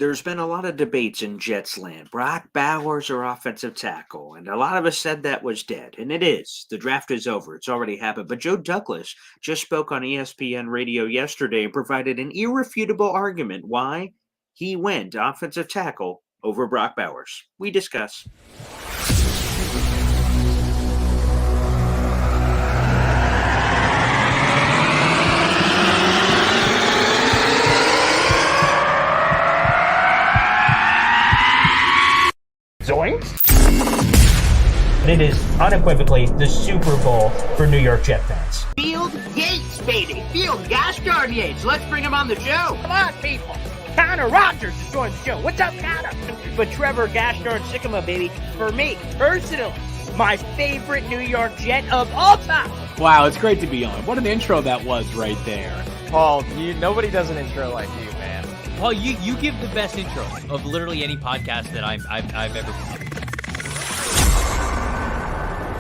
There's been a lot of debates in Jets land. Brock Bowers or offensive tackle. And a lot of us said that was dead. And it is. The draft is over. It's already happened. But Joe Douglas just spoke on ESPN radio yesterday and provided an irrefutable argument why he went offensive tackle over Brock Bowers. We discuss. It is unequivocally the Super Bowl for New York Jet fans. Field Yates, baby. Field gosh darn Yates. Let's bring him on the show. Come on, people. Connor Rogers is joining the show. What's up, Connor? But Trevor gosh darn Sycamore, baby, for me, personally, my favorite New York Jet of all time. Wow, it's great to be on. What an intro that was right there. Paul, nobody does an intro like you, man. Paul, you give the best intro of literally any podcast that I've ever been.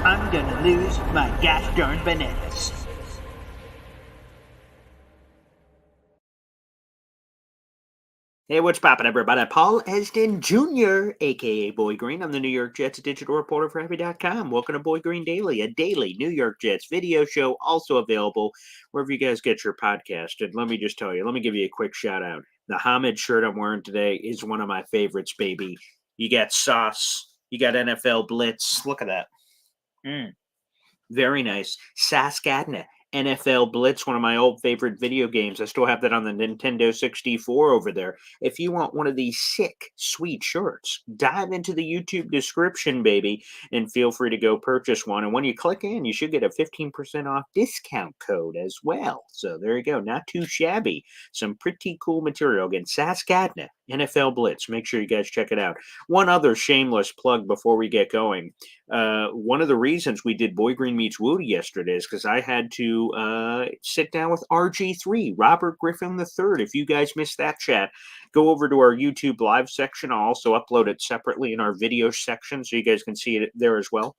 I'm gonna lose my gosh darn bananas. Hey, what's poppin', everybody? Paul Esden Jr., a.k.a. Boy Green. I'm the New York Jets digital reporter for Happy.com. Welcome to Boy Green Daily, a daily New York Jets video show, also available wherever you guys get your podcast. And let me just tell you, let me give you a quick shout-out. The homage shirt I'm wearing today is one of my favorites, baby. You got Sauce. You got NFL Blitz. Look at that. Very nice. Saskatchewan NFL Blitz, one of my old favorite video games. I still have that on the Nintendo 64 over there. If you want one of these sick, sweet shirts, dive into the YouTube description, baby, and feel free to go purchase one. And when you click in, you should get a 15% off discount code as well. So there you go. Not too shabby. Some pretty cool material. Again, Saskatchewan NFL Blitz. Make sure you guys check it out. One other shameless plug before we get going. One of the reasons we did Boy Green Meets Woody yesterday is because I had to sit down with RG3, Robert Griffin III. If you guys missed that chat, go over to our YouTube live section. I'll also upload it separately in our video section so you guys can see it there as well.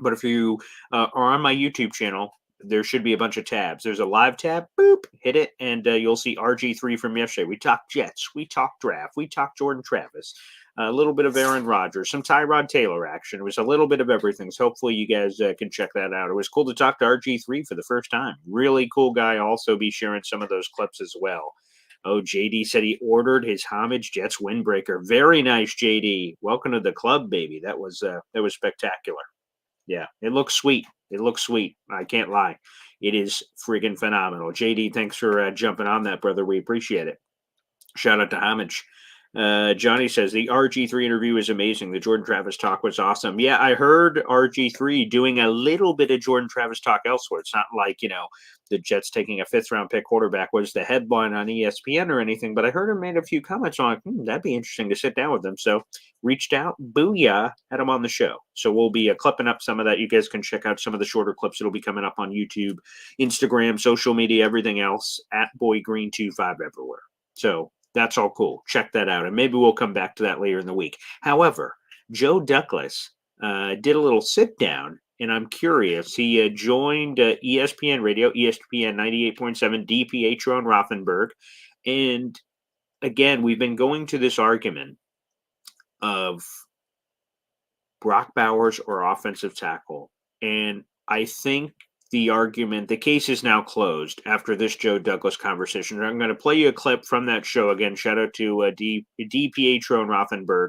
But if you are on my YouTube channel, there should be a bunch of tabs. There's a live tab, boop, hit it, and you'll see RG3 from yesterday. We talked Jets, we talked draft, we talked Jordan Travis, a little bit of Aaron Rodgers, some Tyrod Taylor action. It was a little bit of everything, so hopefully you guys can check that out. It was cool to talk to RG3 for the first time. Really cool guy. Also be sharing some of those clips as well. Oh, JD said he ordered his homage Jets windbreaker. Very nice, JD. Welcome to the club, baby. That was spectacular. Yeah, it looks sweet. It looks sweet. I can't lie. It is friggin' phenomenal. JD, thanks for jumping on that, brother. We appreciate it. Shout out to Homage. Johnny says the RG3 interview is amazing. The Jordan Travis talk was awesome. Yeah, I heard RG3 doing a little bit of Jordan Travis talk elsewhere. It's not like, the Jets taking a 5th-round pick quarterback was the headline on ESPN or anything, but I heard him made a few comments on, that'd be interesting to sit down with him. So reached out, booyah, had him on the show. So we'll be clipping up some of that. You guys can check out some of the shorter clips. It'll be coming up on YouTube, Instagram, social media, everything else, at BoyGreen25 everywhere. So that's all cool. Check that out. And maybe we'll come back to that later in the week. However, Joe Douglas did a little sit down, and I'm curious. He joined ESPN Radio, ESPN 98.7, DPH on Rothenberg. And again, we've been going to this argument of Brock Bowers or offensive tackle. And I think the case is now closed after this Joe Douglas conversation. I'm going to play you a clip from that show. Again, shout out to DPH and Rothenberg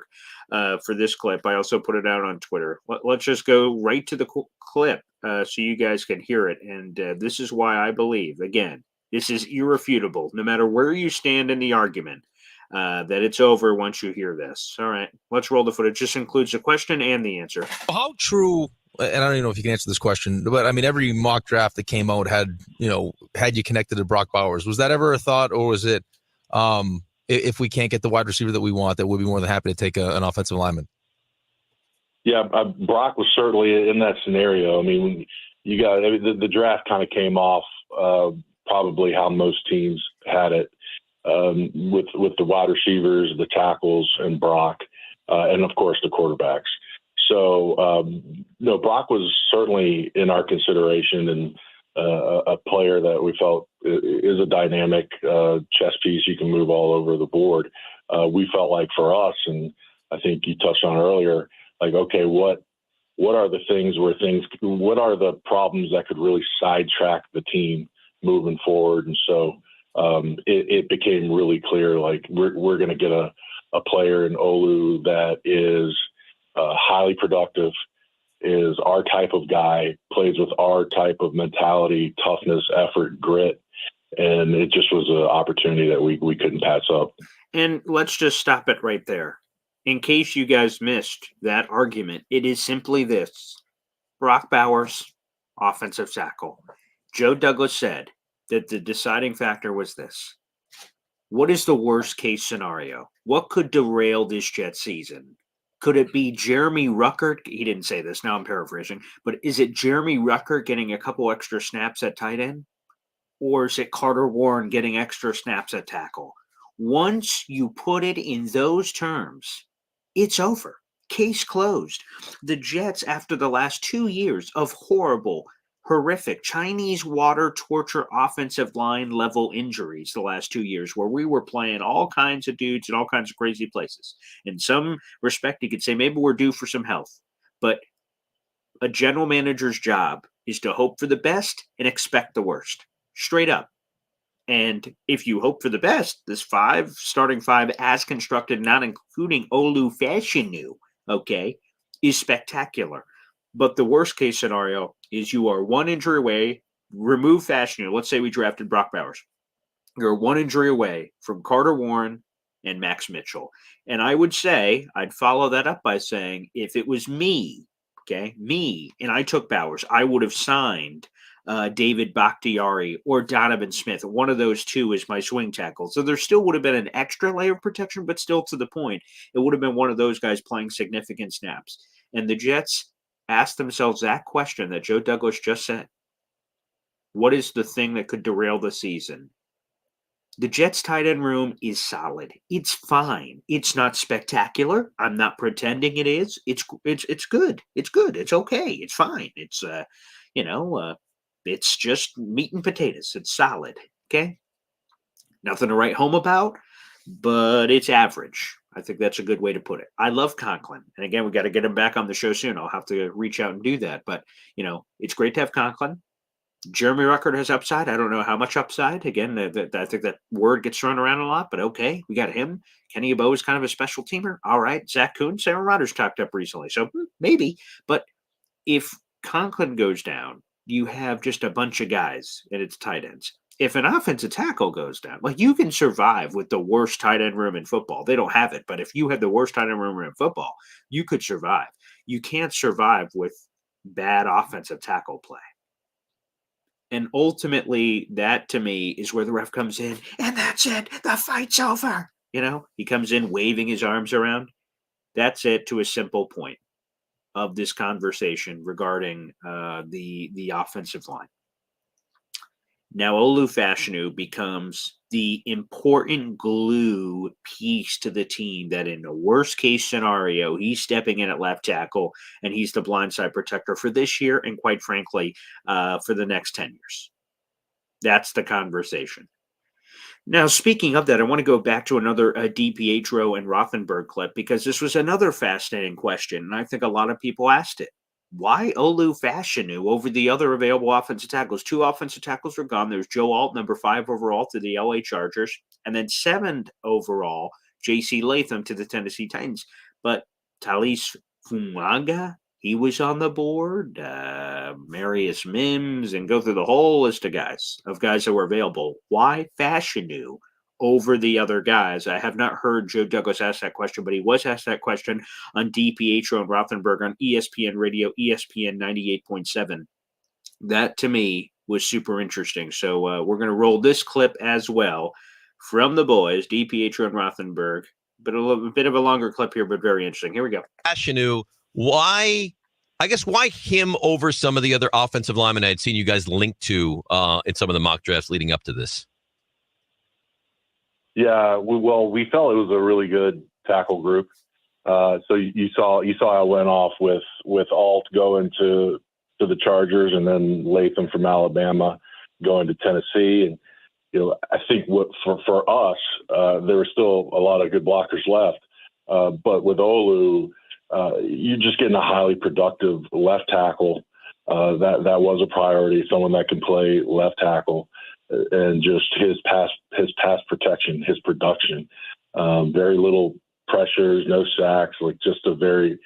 for this clip. I also put it out on Twitter. Let's just go right to the clip so you guys can hear it. And this is why I believe, again, this is irrefutable, no matter where you stand in the argument, that it's over once you hear this. All right, let's roll the footage. This includes the question and the answer. How true, and I don't even know if you can answer this question, but I mean, every mock draft that came out had you connected to Brock Bowers. Was that ever a thought, or was it, if we can't get the wide receiver that we want, that we'll be more than happy to take an offensive lineman? Yeah, Brock was certainly in that scenario. I mean, the draft kind of came off probably how most teams had it, with the wide receivers, the tackles, and Brock, and of course the quarterbacks. So, Brock was certainly in our consideration, and a player that we felt is a dynamic chess piece. You can move all over the board. we felt like for us, and I think you touched on earlier, like, okay, what are the things what are the problems that could really sidetrack the team moving forward? And so it became really clear, like we're going to get a player in Olu that is highly productive, is our type of guy, plays with our type of mentality, toughness, effort, grit. And it just was an opportunity that we couldn't pass up. And let's just stop it right there. In case you guys missed that argument, it is simply this. Brock Bowers, offensive tackle. Joe Douglas said that the deciding factor was this. What is the worst case scenario? What could derail this Jet season? Could it be Jeremy Ruckert? He didn't say this, now I'm paraphrasing, but is it Jeremy Ruckert getting a couple extra snaps at tight end? Or is it Carter Warren getting extra snaps at tackle? Once you put it in those terms, it's over. Case closed. The Jets, after the last 2 years of horrible, horrific Chinese water torture offensive line level injuries the last 2 years, where we were playing all kinds of dudes in all kinds of crazy places. In some respect, you could say maybe we're due for some health, but a general manager's job is to hope for the best and expect the worst. Straight up. And if you hope for the best, this starting five as constructed, not including Olu Fashanu, okay, is spectacular. But the worst case scenario is you are one injury away, remove Fashanu. Let's say we drafted Brock Bowers. You're one injury away from Carter Warren and Max Mitchell. And I would say, I'd follow that up by saying, if it was me, and I took Bowers, I would have signed David Bakhtiari or Donovan Smith. One of those two is my swing tackle. So there still would have been an extra layer of protection, but still to the point, it would have been one of those guys playing significant snaps. And the Jets asked themselves that question that Joe Douglas just said. What is the thing that could derail the season? The Jets tight end room is solid. It's fine. It's not spectacular. I'm not pretending it is. It's good. It's good. It's okay. It's fine. It's it's just meat and potatoes. It's solid. Okay. Nothing to write home about, but it's average. I think that's a good way to put it. I love Conklin. And again, we got to get him back on the show soon. I'll have to reach out and do that. But, it's great to have Conklin. Jeremy Ruckert has upside. I don't know how much upside. Again, I think that word gets thrown around a lot, but okay, we got him. Kenny Abo is kind of a special teamer. All right. Zach Kuhn, Aaron Rodgers talked up recently. So maybe. But if Conklin goes down, you have just a bunch of guys and it's tight ends. If an offensive tackle goes down, you can survive with the worst tight end room in football. They don't have it, but if you have the worst tight end room in football, you could survive. You can't survive with bad offensive tackle play. And ultimately, that to me is where the ref comes in, and that's it. The fight's over. He comes in waving his arms around. That's it, to a simple point of this conversation regarding the offensive line. Now, Olu Fashanu becomes the important glue piece to the team that in the worst case scenario, he's stepping in at left tackle and he's the blindside protector for this year and quite frankly, for the next 10 years. That's the conversation. Now, speaking of that, I want to go back to another DiPietro and Rothenberg clip because this was another fascinating question, and I think a lot of people asked it. Why Olu Fashanu over the other available offensive tackles? 2 offensive tackles were gone. There's Joe Alt, number 5 overall to the LA Chargers, and then 7th overall, J.C. Latham to the Tennessee Titans. But Talis Fumaga, he was on the board. Marius Mims, and go through the whole list of guys that were available. Why Fashanu over the other guys? I have not heard Joe Douglas ask that question, but he was asked that question on DiPietro and Rothenberg on ESPN Radio, ESPN 98.7. That, to me, was super interesting. So we're going to roll this clip as well from the boys, DiPietro and Rothenberg. But a bit of a longer clip here, but very interesting. Here we go. Fashanu, why him over some of the other offensive linemen I had seen you guys linked to in some of the mock drafts leading up to this? Yeah, we felt it was a really good tackle group. So you saw how it went off with Alt going to the Chargers and then Latham from Alabama going to Tennessee. And I think what for us, there were still a lot of good blockers left. But with Olu, you're just getting a highly productive left tackle. That was a priority, someone that can play left tackle, and just his pass protection, his production, very little pressures, no sacks, like just a very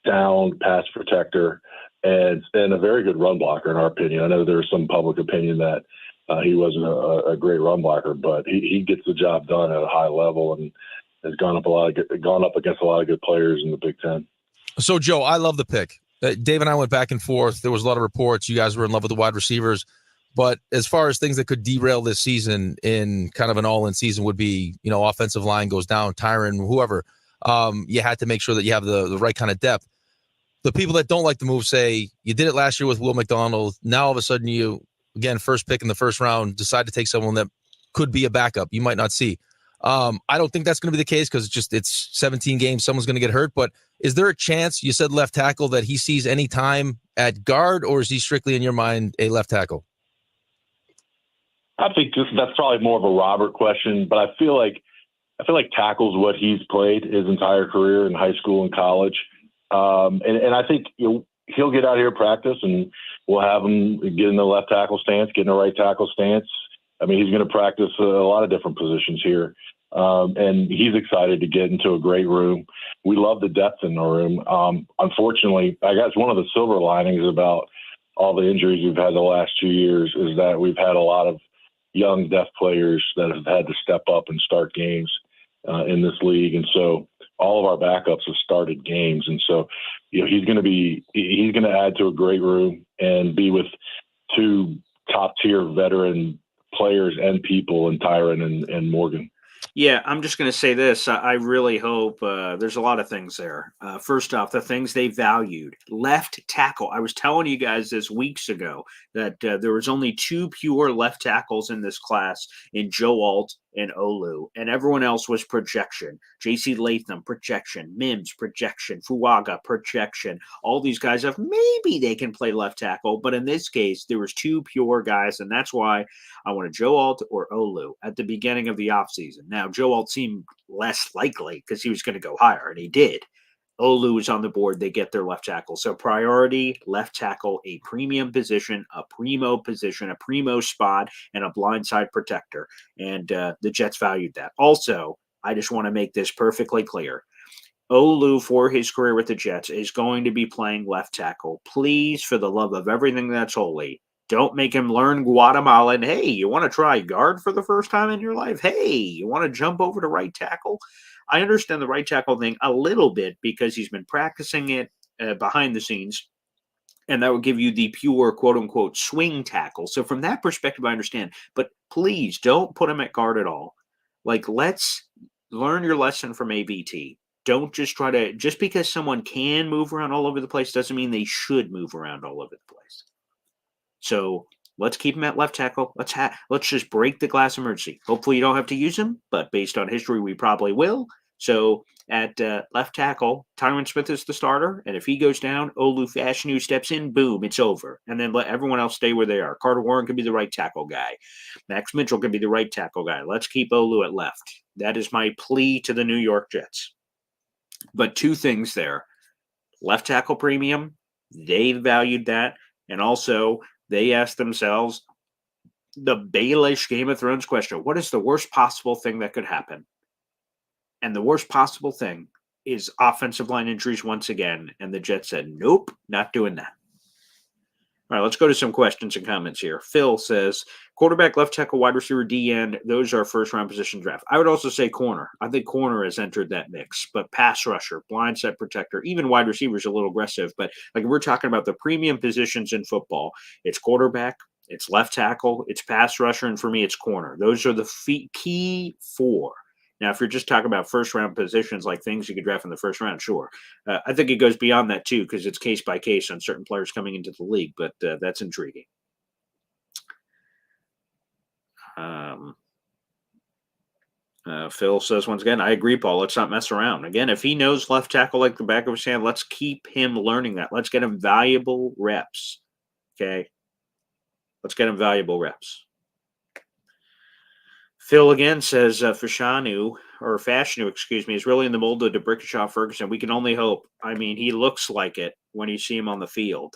sound pass protector and a very good run blocker in our opinion. I know there's some public opinion that he wasn't a great run blocker, but he gets the job done at a high level and has gone up against a lot of good players in the Big Ten. So, Joe, I love the pick. Dave and I went back and forth. There was a lot of reports. You guys were in love with the wide receivers. But as far as things that could derail this season in kind of an all-in season would be, offensive line goes down, Tyron, whoever. You had to make sure that you have the right kind of depth. The people that don't like the move say, you did it last year with Will McDonald. Now, all of a sudden, you, again, first pick in the first round, decide to take someone that could be a backup you might not see. I don't think that's going to be the case because it's 17 games. Someone's going to get hurt. But is there a chance, you said left tackle, that he sees any time at guard, or is he strictly, in your mind, a left tackle? I think that's probably more of a Robert question, but I feel like tackle's what he's played his entire career in high school and college. And I think he'll get out here practice, and we'll have him get in the left tackle stance, get in the right tackle stance. I mean, he's going to practice a lot of different positions here. And he's excited to get into a great room. We love the depth in the room. Unfortunately, I guess one of the silver linings about all the injuries we've had the last 2 years is that we've had a lot of young depth players that have had to step up and start games in this league. And so all of our backups have started games. And so, he's going to add to a great room and be with two top tier veteran players and people in Tyron and Morgan. Yeah, I'm just going to say this. I really hope there's a lot of things there. First off, the things they valued. Left tackle. I was telling you guys this weeks ago that there was only 2 pure left tackles in this class in Joe Alt and Olu, and everyone else was projection. J.C. Latham, projection. Mims, projection. Fuaga, projection. All these guys have maybe they can play left tackle, but in this case, there was 2 pure guys, and that's why I wanted Joe Alt or Olu at the beginning of the offseason. Now, Joe Alt seemed less likely because he was going to go higher, and he did. Olu is on the board. They get their left tackle. So priority, left tackle, a premium position, a primo position, a primo spot, and a blindside protector. And the Jets valued that. Also, I just want to make this perfectly clear. Olu, for his career with the Jets, is going to be playing left tackle. Please, for the love of everything that's holy, don't make him learn Guatemalan. Hey, you want to try guard for the first time in your life? Hey, you want to jump over to right tackle? I understand the right tackle thing a little bit because he's been practicing it behind the scenes, and that would give you the pure quote-unquote swing tackle. So from that perspective, I understand. But please don't put him at guard at all. Like, let's learn your lesson from ABT. Don't just try to – just because someone can move around all over the place doesn't mean they should move around all over the place. So let's keep him at left tackle. Let's just break the glass emergency. Hopefully you don't have to use him, but based on history, we probably will. So at left tackle, Tyron Smith is the starter, and if he goes down, Olu Fashanu steps in, boom, it's over. And then let everyone else stay where they are. Carter Warren could be the right tackle guy. Max Mitchell could be the right tackle guy. Let's keep Olu at left. That is my plea to the New York Jets. But 2 things there. Left tackle premium, they valued that, and also they asked themselves the Baelish Game of Thrones question. What is the worst possible thing that could happen? And the worst possible thing is offensive line injuries once again. And the Jets said, nope, not doing that. All right, let's go to some questions and comments here. Phil says, quarterback, left tackle, wide receiver, D end, those are first-round position draft. I would also say corner. I think corner has entered that mix. But pass rusher, blindside protector, even wide receiver is a little aggressive. But like we're talking about the premium positions in football, it's quarterback, it's left tackle, it's pass rusher, and for me, it's corner. Those are the key 4. Now, if you're just talking about first-round positions, like things you could draft in the first round, sure. I think it goes beyond that, too, because it's case by case on certain players coming into the league, but that's intriguing. Phil says, once again, I agree, Paul. Let's not mess around. Again, if he knows left tackle like the back of his hand, let's keep him learning that. Let's get him valuable reps, okay? Let's get him valuable reps. Phil again says Fashanu, excuse me, is really in the mold of DeBrickashaw Ferguson. We can only hope. I mean, he looks like it when you see him on the field.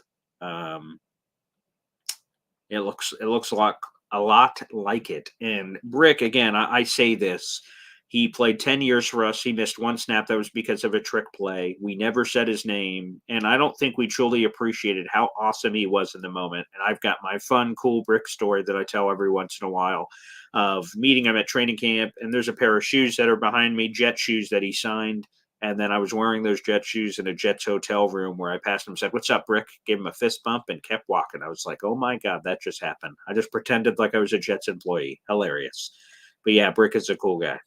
It looks a lot like it. And Brick, again, I say this. He played 10 years for us. He missed one snap. That was because of a trick play. We never said his name. And I don't think we truly appreciated how awesome he was in the moment. And I've got my fun, cool Brick story that I tell every once in a while of meeting him at training camp. And there's a pair of shoes that are behind me, Jet shoes that he signed. And then I was wearing those Jet shoes in a Jets hotel room where I passed him, said, "What's up, Brick?" Gave him a fist bump and kept walking. I was like, oh my God, that just happened. I just pretended like I was a Jets employee. Hilarious. But yeah, Brick is a cool guy.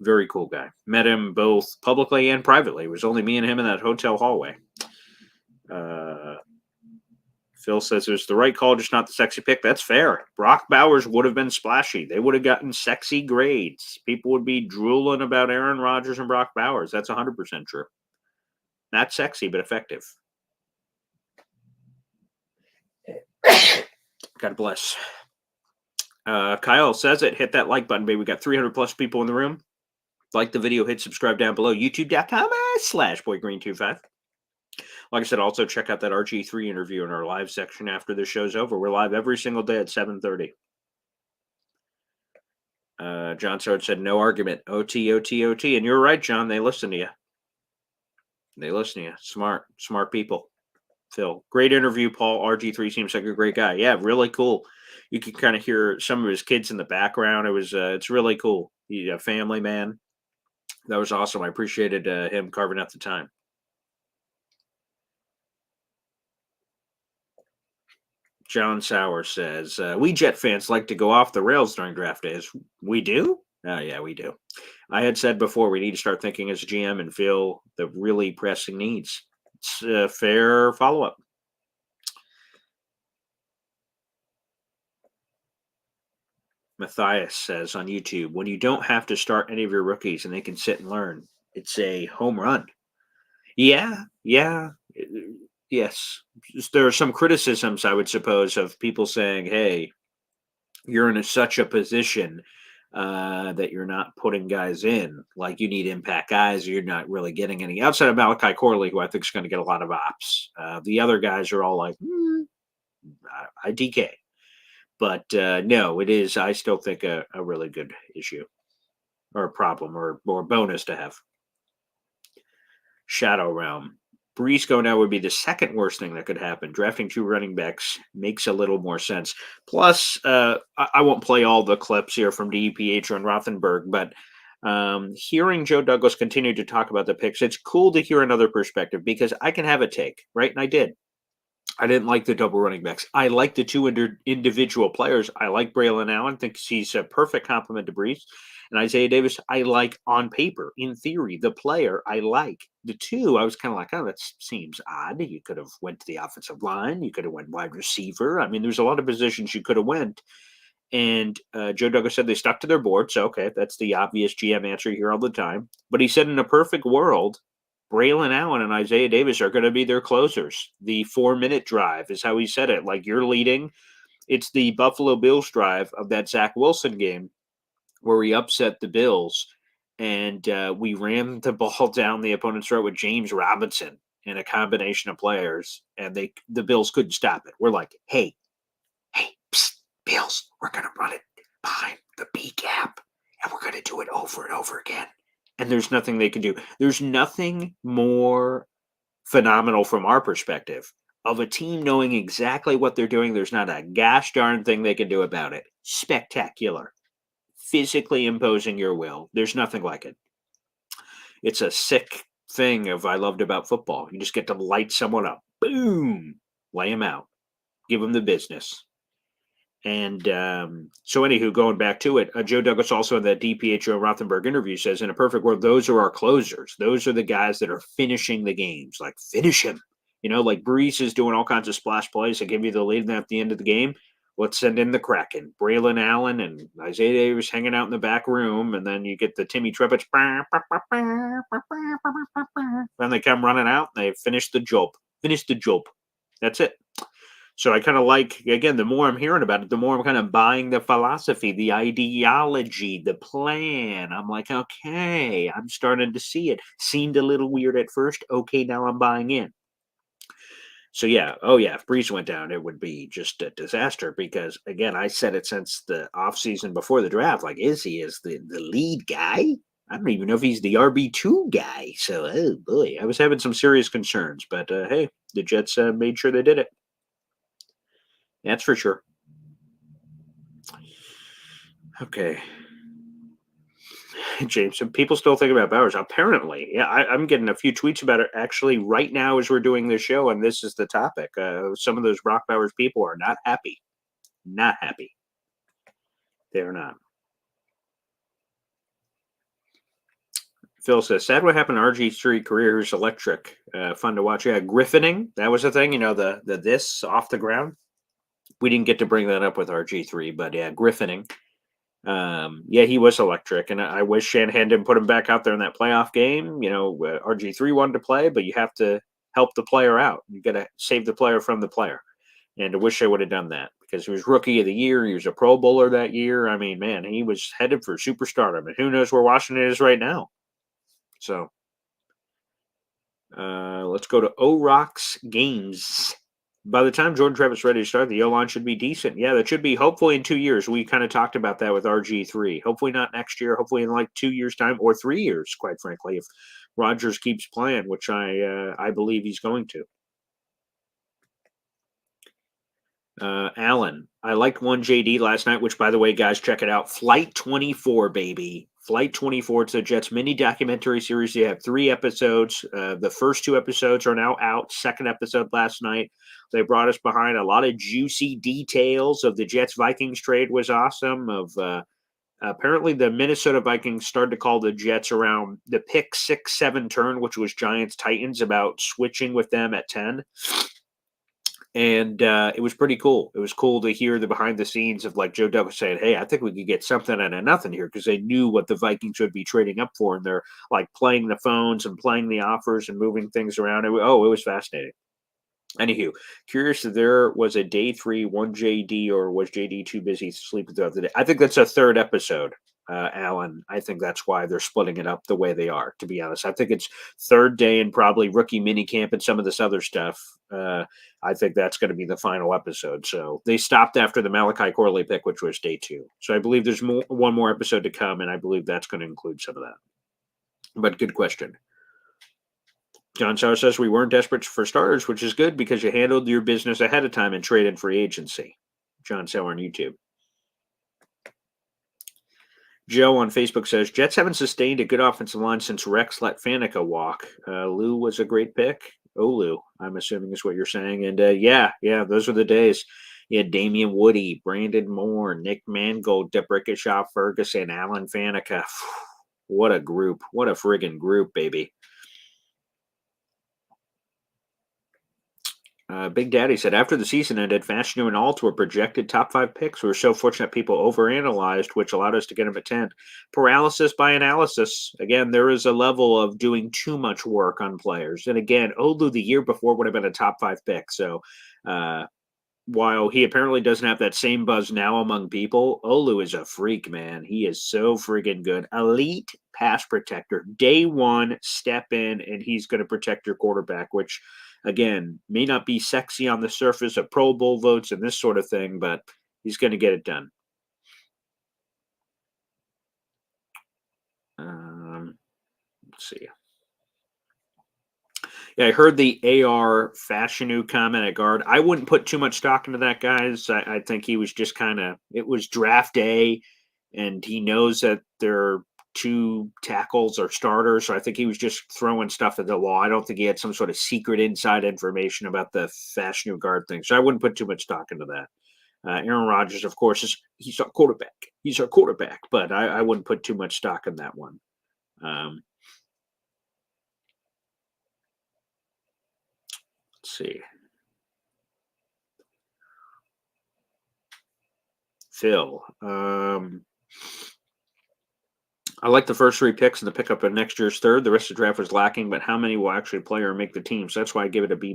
Very cool guy. Met him both publicly and privately. It was only me and him in that hotel hallway. Phil says it was the right call, just not the sexy pick. That's fair. Brock Bowers would have been splashy. They would have gotten sexy grades. People would be drooling about Aaron Rodgers and Brock Bowers. That's 100% true. Not sexy, but effective. God bless. Kyle says it. Hit that like button, baby. We got 300 plus people in the room. Like the video, hit subscribe down below. YouTube.com/BoyGreen25. Like I said, also check out that RG3 interview in our live section after the show's over. We're live every single day at 7:30. John Sword said, no argument. OT, OT, OT. And you're right, John. They listen to you. They listen to you. Smart people. Phil, great interview, Paul. RG3 seems like a great guy. Yeah, really cool. You can kind of hear some of his kids in the background. It's really cool. He's a family man. That was awesome. I appreciated him carving out the time. John Sauer says, we Jet fans like to go off the rails during draft days. We do? Oh, yeah, we do. I had said before, we need to start thinking as a GM and feel the really pressing needs. It's a fair follow-up. Matthias says on YouTube, when you don't have to start any of your rookies and they can sit and learn, it's a home run. Yeah. Yes. There are some criticisms, I would suppose, of people saying, hey, you're in such a position that you're not putting guys in. Like you need impact guys. You're not really getting any outside of Malachi Corley, who I think is going to get a lot of ops. The other guys are all like, I DK. But no, it is, I still think, a really good issue or a problem or bonus to have. Shadow Realm. Brees going out would be the second worst thing that could happen. Drafting 2 running backs makes a little more sense. Plus, I won't play all the clips here from DEPH and Rothenberg, but hearing Joe Douglas continue to talk about the picks, it's cool to hear another perspective because I can have a take, right? And I did. I didn't like the double running backs. I like the 2 individual players. I like Braylon Allen. Think he's a perfect complement to Brees. And Isaiah Davis, I like on paper. In theory, the player I like. The 2, I was kind of like, oh, that seems odd. You could have went to the offensive line. You could have went wide receiver. I mean, there's a lot of positions you could have went. And Joe Douglas said they stuck to their board. So, okay, that's the obvious GM answer here all the time. But he said in a perfect world, Braylon Allen and Isaiah Davis are going to be their closers. The 4-minute drive is how he said it. Like you're leading. It's the Buffalo Bills drive of that Zach Wilson game where we upset the Bills and we ran the ball down the opponent's throat with James Robinson and a combination of players, and the Bills couldn't stop it. We're like, hey, psst, Bills, we're going to run it behind the B gap, and we're going to do it over and over again. And there's nothing they can do. There's nothing more phenomenal from our perspective of a team knowing exactly what they're doing. There's not a gosh darn thing they can do about it. Spectacular. Physically imposing your will. There's nothing like it. It's a sick thing of I loved about football. You just get to light someone up. Boom. Lay them out. Give them the business. And so anywho, going back to it, Joe Douglas also in that DPHO Rothenberg interview says, in a perfect world, those are our closers. Those are the guys that are finishing the games. Like, finish him. You know, like Brees is doing all kinds of splash plays that give you the lead at the end of the game. Let's send in the Kraken. Braylon Allen and Isaiah Davis hanging out in the back room, and then you get the Timmy Trepich. Then they come running out, and they finish the job. That's it. So I kind of like, again, the more I'm hearing about it, the more I'm kind of buying the philosophy, the ideology, the plan. I'm like, okay, I'm starting to see it. Seemed a little weird at first. Okay, now I'm buying in. So yeah, oh yeah, if Breeze went down, it would be just a disaster because again, I said it since the offseason before the draft. Like, is he the lead guy? I don't even know if he's the RB2 guy. So oh boy, I was having some serious concerns. But hey, the Jets made sure they did it. That's for sure. Okay. James, and people still think about Bowers. Apparently, yeah, I'm getting a few tweets about it actually right now as we're doing this show, and this is the topic. Some of those Brock Bowers people are not happy. Not happy. They're not. Phil says, sad what happened to RG3 career. Who's electric. Fun to watch. Yeah, griffining. That was the thing, the this off the ground. We didn't get to bring that up with RG3, but yeah, griffining. Yeah, he was electric, and I wish Shanahan didn't put him back out there in that playoff game. RG3 wanted to play, but you have to help the player out. You got to save the player from the player. And I wish they would have done that because he was rookie of the year. He was a Pro Bowler that year. I mean, man, he was headed for superstardom, and who knows where Washington is right now. So let's go to O-Rocks Games. By the time Jordan Trevor's ready to start, the O-line should be decent. Yeah, that should be hopefully in 2 years. We kind of talked about that with RG3. Hopefully not next year. Hopefully in like 2 years' time or 3 years, quite frankly, if Rodgers keeps playing, which I believe he's going to. Alan, I liked one JD last night, which, by the way, guys, check it out. Flight 24, baby. Flight 24. It's a Jets mini documentary series. They have 3 episodes. The first 2 episodes are now out. Second episode last night. They brought us behind a lot of juicy details of the Jets-Vikings trade was awesome. Apparently, the Minnesota Vikings started to call the Jets around the pick 6-7 turn, which was Giants-Titans, about switching with them at 10. And it was pretty cool. It was cool to hear the behind the scenes of like Joe Douglas saying, hey, I think we could get something out of nothing here because they knew what the Vikings would be trading up for. And they're like playing the phones and playing the offers and moving things around. It was fascinating. Anywho, curious if there was a day 3, one JD, or was JD too busy sleeping throughout the day? I think that's a 3rd episode, Alan. I think that's why they're splitting it up the way they are, to be honest. I think it's 3rd day and probably rookie minicamp and some of this other stuff. I think that's going to be the final episode. So they stopped after the Malachi Corley pick, which was day 2. So I believe there's one more episode to come, and I believe that's going to include some of that. But good question. John Sauer says we weren't desperate for starters, which is good because you handled your business ahead of time and trade in free agency. John Sauer on YouTube. Joe on Facebook says Jets haven't sustained a good offensive line since Rex let Faneca walk. Lou was a great pick. Olu, I'm assuming is what you're saying. And yeah, those were the days. You had Damian Woody, Brandon Moore, Nick Mangold, DeBrickashaw, Ferguson, Alan Faneca. What a group. What a friggin' group, baby. Big Daddy said, after the season ended, Fashanu and Alt were projected top 5 picks. We were so fortunate people overanalyzed, which allowed us to get them at 10. Paralysis by analysis. Again, there is a level of doing too much work on players. And again, Olu the year before would have been a top 5 pick. So while he apparently doesn't have that same buzz now among people, Olu is a freak, man. He is so friggin' good. Elite pass protector. Day 1, step in, and he's going to protect your quarterback, which – again, may not be sexy on the surface of Pro Bowl votes and this sort of thing, but he's going to get it done. Let's see. Yeah, I heard the AR Fashanu comment at guard. I wouldn't put too much stock into that, guys. I think he was just it was draft day, and he knows that they're 2 tackles or starters. So I think he was just throwing stuff at the wall. I don't think he had some sort of secret inside information about the Fashanu guard thing. So I wouldn't put too much stock into that. Aaron Rodgers, of course, he's our quarterback. He's our quarterback, but I wouldn't put too much stock in that one. Let's see. Phil. I like the first 3 picks and the pickup of next year's 3rd. The rest of the draft was lacking, but how many will actually play or make the team? So that's why I give it a B-.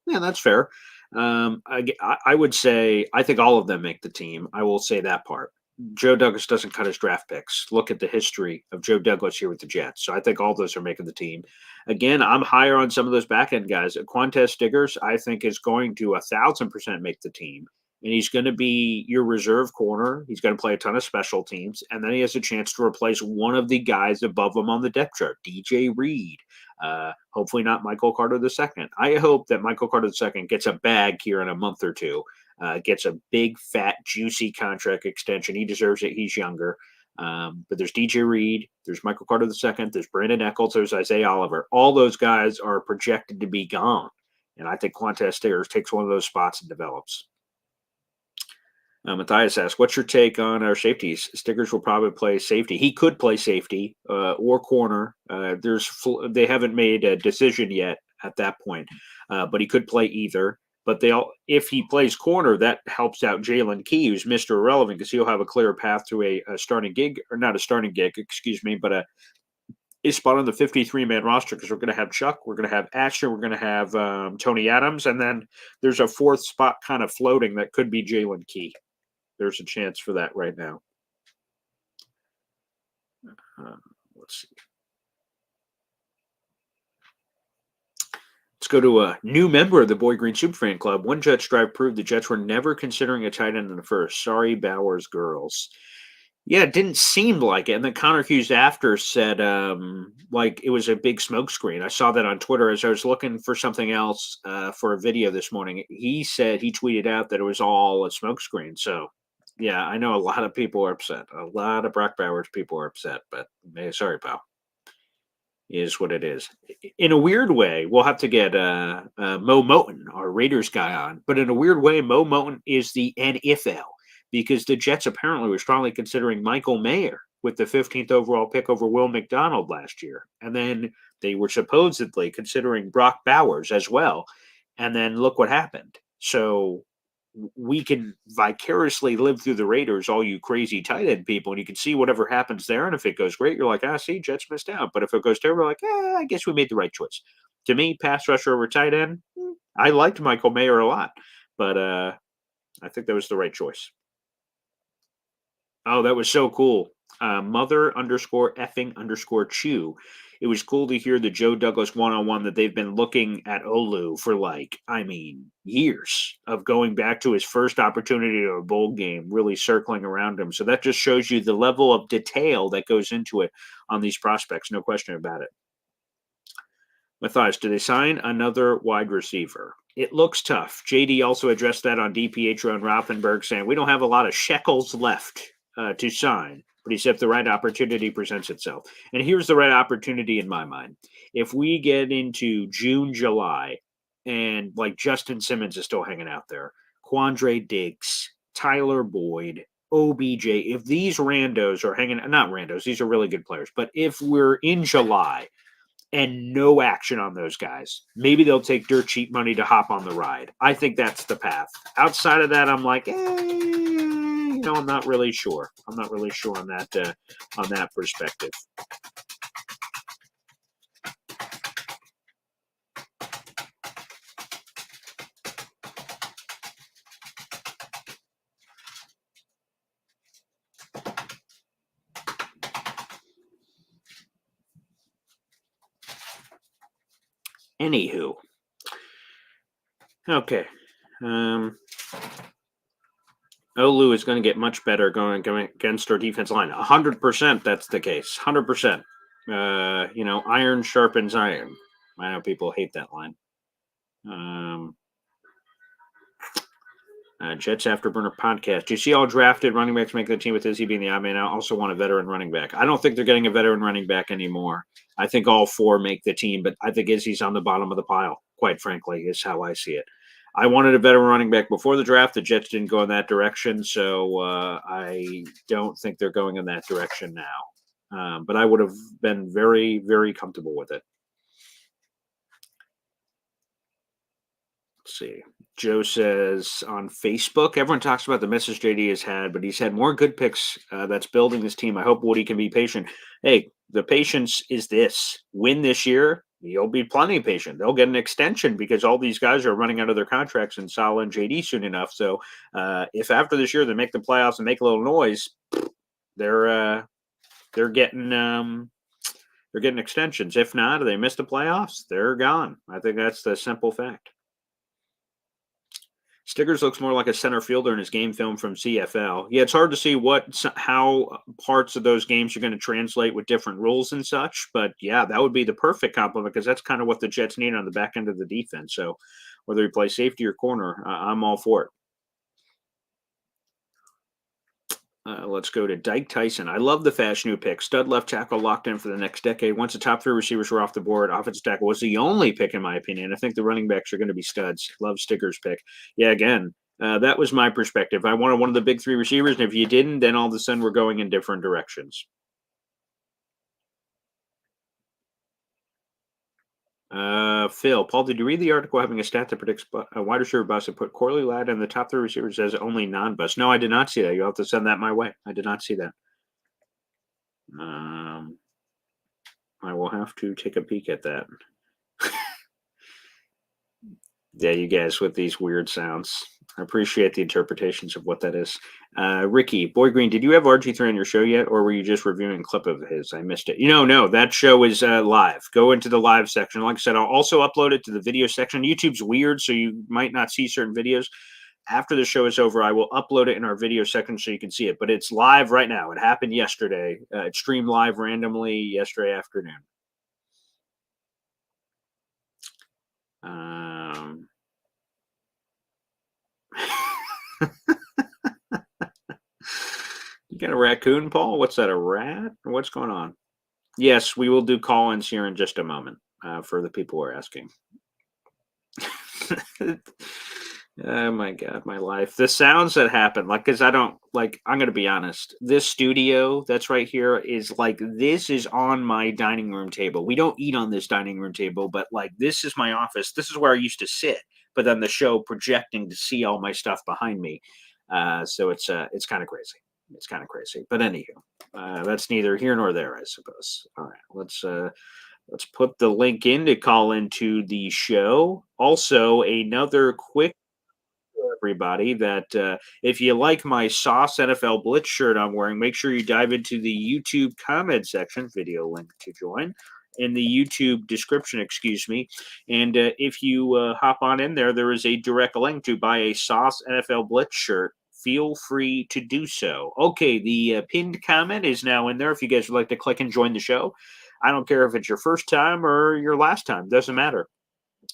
Yeah, that's fair. I would say I think all of them make the team. I will say that part. Joe Douglas doesn't cut his draft picks. Look at the history of Joe Douglas here with the Jets. So I think all those are making the team. Again, I'm higher on some of those back end guys. Quantez Stiggers, I think, is going to 1,000% make the team. And he's going to be your reserve corner. He's going to play a ton of special teams. And then he has a chance to replace one of the guys above him on the depth chart, DJ Reed. Hopefully not Michael Carter II. I hope that Michael Carter II gets a bag here in a month or two, gets a big, fat, juicy contract extension. He deserves it. He's younger. But there's DJ Reed, there's Michael Carter II, there's Brandon Eccles, there's Isaiah Oliver. All those guys are projected to be gone. And I think Quantez Stiggers takes one of those spots and develops. Matthias asks, what's your take on our safeties? Stiggers will probably play safety. He could play safety or corner. They haven't made a decision yet at that point, but he could play either. But if he plays corner, that helps out Jalen Key, who's Mr. Irrelevant, because he'll have a clear path to a starting gig, or not a starting gig, excuse me, but a spot on the 53-man roster, because we're going to have Chuck, we're going to have Asher, we're going to have Tony Adams, and then there's a fourth spot kind of floating that could be Jalen Key. There's a chance for that right now. Let's see. Let's go to a new member of the Boy Green Super Fan Club. One Jets drive proved the Jets were never considering a tight end in the first. Sorry, Bowers girls. Yeah, it didn't seem like it. And then Connor Hughes after said like it was a big smokescreen. I saw that on Twitter as I was looking for something else for a video this morning. He tweeted out that it was all a smokescreen. So, yeah, I know a lot of people are upset. A lot of Brock Bowers people are upset, but sorry, pal. Is what it is. In a weird way, we'll have to get Mo Moton, our Raiders guy, on. But in a weird way, Mo Moton is the NFL, because the Jets apparently were strongly considering Michael Mayer with the 15th overall pick over Will McDonald last year. And then they were supposedly considering Brock Bowers as well. And then look what happened. So we can vicariously live through the Raiders, all you crazy tight end people, and you can see whatever happens there. And if it goes great, you're like, see, Jets missed out. But if it goes terrible, like, I guess we made the right choice. To me, pass rusher over tight end, I liked Michael Mayer a lot, but I think that was the right choice. Oh, that was so cool. Mother_effing_chew. It was cool to hear the Joe Douglas one-on-one that they've been looking at Olu for years of going back to his first opportunity to a bowl game, really circling around him. So that just shows you the level of detail that goes into it on these prospects. No question about it. Matthias, do they sign another wide receiver? It looks tough. JD also addressed that on DiPietro and Rothenberg, saying we don't have a lot of shekels left to sign. But he said if the right opportunity presents itself. And here's the right opportunity in my mind. If we get into June, July, and Justin Simmons is still hanging out there, Quandre Diggs, Tyler Boyd, OBJ, if these randos are hanging, not randos, these are really good players, but if we're in July and no action on those guys, maybe they'll take dirt cheap money to hop on the ride. I think that's the path. Outside of that, I'm like, I'm not really sure. I'm not really sure on that perspective. Anywho. Okay. Olu is going to get much better going against our defense line. 100% that's the case. 100%. Iron sharpens iron. I know people hate that line. Jets Afterburner podcast. Do you see all drafted running backs making the team with Izzy being the odd man out? Also want a veteran running back. I don't think they're getting a veteran running back anymore. I think all four make the team, but I think Izzy's on the bottom of the pile, quite frankly, is how I see it. I wanted a veteran running back before the draft. The Jets didn't go in that direction, so I don't think they're going in that direction now. But I would have been very, very comfortable with it. Let's see. Joe says on Facebook, everyone talks about the message JD has had, but he's had more good picks that's building this team. I hope Woody can be patient. Hey, the patience is this. Win this year, you'll be plenty patient. They'll get an extension because all these guys are running out of their contracts in Salah and JD soon enough. So if after this year they make the playoffs and make a little noise, they're getting extensions. If not, they miss the playoffs, they're gone. I think that's the simple fact. Stiggers looks more like a center fielder in his game film from CFL. Yeah, it's hard to see how parts of those games are going to translate with different rules and such. But yeah, that would be the perfect compliment because that's kind of what the Jets need on the back end of the defense. So whether he plays safety or corner, I'm all for it. Let's go to Dyke Tyson. I love the Fashanu pick. Stud left tackle locked in for the next decade. Once the top 3 receivers were off the board, offensive tackle was the only pick, in my opinion. I think the running backs are going to be studs. Love Stigger's pick. Yeah, again, that was my perspective. I wanted one of the big 3 receivers, and if you didn't, then all of a sudden we're going in different directions. Phil, Paul, did you read the article having a stat that predicts a wide receiver bust and put Corley Ladd in the top 3 receivers as only non-bust? No, I did not see that. You'll have to send that my way. I did not see that. I will have to take a peek at that. Yeah, you guys with these weird sounds. I appreciate the interpretations of what that is. Ricky, Boy Green, did you have RG3 on your show yet, or were you just reviewing a clip of his? I missed it. No, that show is live. Go into the live section. Like I said, I'll also upload it to the video section. YouTube's weird, so you might not see certain videos. After the show is over, I will upload it in our video section so you can see it. But it's live right now. It happened yesterday. It streamed live randomly yesterday afternoon. You got a raccoon, Paul? What's that, a rat? What's going on? Yes, we will do call-ins here in just a moment for the people who are asking. Oh my God, my life. The sounds that happen, because I'm going to be honest. This studio that's right here is this is on my dining room table. We don't eat on this dining room table, but this is my office. This is where I used to sit, but then the show projecting to see all my stuff behind me. So it's kind of crazy. It's kind of crazy. But anywho, that's neither here nor there, I suppose. All right, let's put the link in to call into the show. Also, another quick everybody that if you like my Sauce NFL Blitz shirt I'm wearing, make sure you dive into the YouTube comment section, video link to join in the YouTube description, and if you hop on in there, there is a direct link to buy a Sauce NFL Blitz shirt. Feel free to do so. Okay, the pinned comment is now in there if you guys would like to click and join the show. I don't care if it's your first time or your last time, doesn't matter.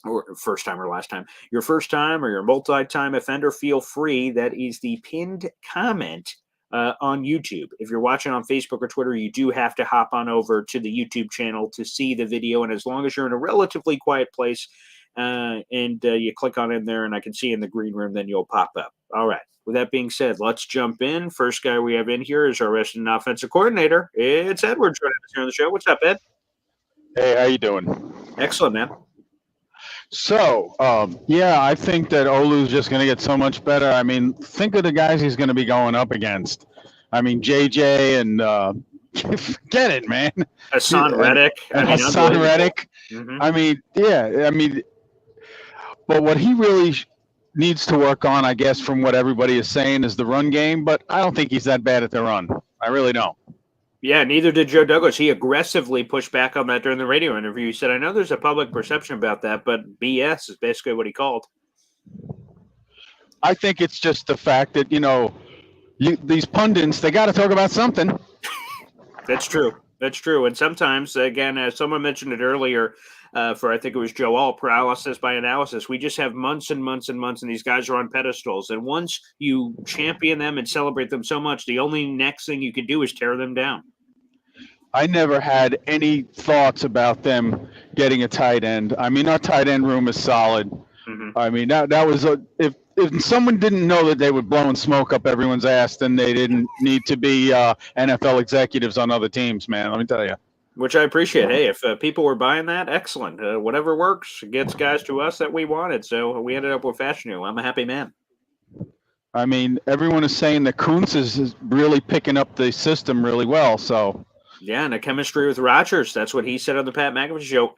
Or first time or last time, your first time or your multi-time offender, feel free. That is the pinned comment on YouTube. If you're watching on Facebook or Twitter, you do have to hop on over to the YouTube channel to see the video. And as long as you're in a relatively quiet place and you click on in there and I can see in the green room, then you'll pop up. All right. With that being said, let's jump in. First guy we have in here is our resident offensive coordinator. It's Edward joining us here on the show. What's up, Ed? Hey, how you doing? Excellent, man. So, I think that Olu's just going to get so much better. I mean, think of the guys he's going to be going up against. I mean, JJ and forget it, man. Hassan Reddick. Hassan Reddick. Mm-hmm. I mean, but what he really needs to work on, I guess, from what everybody is saying, is the run game. But I don't think he's that bad at the run. I really don't. Yeah, neither did Joe Douglas. He aggressively pushed back on that during the radio interview. He said, I know there's a public perception about that, but BS is basically what he called. I think it's just the fact that, these pundits, they got to talk about something. That's true. That's true. And sometimes, again, as someone mentioned it earlier, for I think it was Joe All, paralysis by analysis. We just have months and months and months, and these guys are on pedestals. And once you champion them and celebrate them so much, the only next thing you can do is tear them down. I never had any thoughts about them getting a tight end. I mean, our tight end room is solid. Mm-hmm. I mean, that was if someone didn't know that they were blowing smoke up everyone's ass, then they didn't need to be NFL executives on other teams, man. Let me tell you. Which I appreciate. Hey, if people were buying that, excellent. Whatever works gets guys to us that we wanted. So we ended up with Fashanu. I'm a happy man. I mean, everyone is saying that Kuntz is really picking up the system really well. So Yeah, and the chemistry with Rodgers. That's what he said on the Pat McAfee show.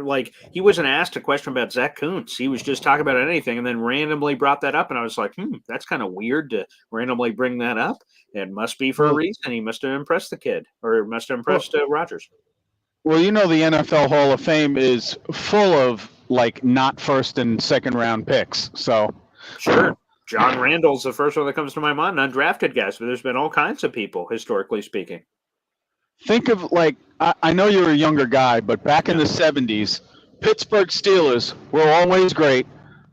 Like, he wasn't asked a question about Zach Kuntz. He was just talking about anything and then randomly brought that up. And I was like, that's kind of weird to randomly bring that up. It must be for a reason. He must have impressed the kid, or must have impressed Rodgers. Well, the NFL Hall of Fame is full of, like, not first and second round picks. So, sure. John Randall's the first one that comes to my mind, undrafted guys, but there's been all kinds of people, historically speaking. Think of, like, I know you're a younger guy, but back in the 70s, Pittsburgh Steelers were always great.